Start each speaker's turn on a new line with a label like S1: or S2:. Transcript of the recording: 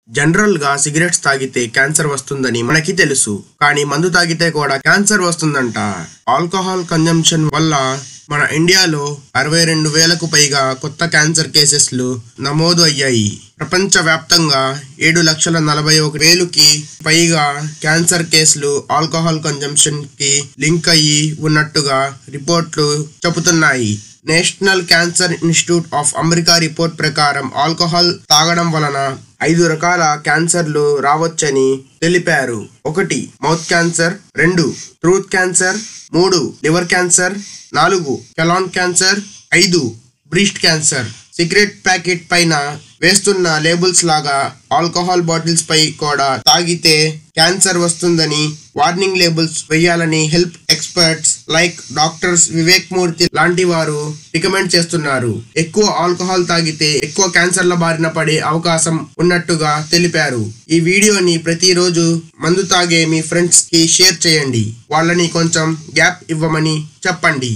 S1: General గా cigarettes తాగితే cancer వస్తుందని మనకి తెలుసు. కానీ మందు తాగితే కూడా క్యాన్సర్ వస్తుందంట. ఆల్కహాల్ కన్జంప్షన్ వల్ల మన ఇండియాలో 62,000కు పైగా కొత్త క్యాన్సర్ కేసెస్లు నమోదు అయ్యాయి. ప్రపంచ వ్యాప్తంగా 7,41,000కి పైగా క్యాన్సర్ కేసులు ఆల్కహాల్ కన్జంప్షన్ కి లింక్ అయ్యి ఉన్నట్టుగా రిపోర్ట్లు చెబుతున్నాయి. National cancer institute of America report ప్రకారం ఆల్కహాల్ తాగడం వలన 5 రకాల క్యాన్సర్లు రావచ్చని తెలిపారు. 1 mouth cancer, 2 throat cancer, 3 liver cancer, 4 colon cancer, 5 breast cancer. Cigarette packet పైన వేస్తున్న లేబుల్స్ లాగా ఆల్కహాల్ బాటిల్స్ పై కూడా తాగితే క్యాన్సర్ వస్తుందని వార్నింగ్ లేబుల్స్ వేయాలని health experts like doctors Vivek Murthy లాంటి వారు రికమెండ్ చేస్తున్నారు. ఎక్కువ ఆల్కహాల్ తాగితే ఎక్కువ క్యాన్సర్ల బారిన పడే అవకాశం ఉన్నట్టుగా తెలిపారు. ఈ వీడియోని ప్రతిరోజు మందు తాగే మీ ఫ్రెండ్స్ కి షేర్ చేయండి. వాళ్ళని కొంచెం గ్యాప్ ఇవ్వమని చెప్పండి.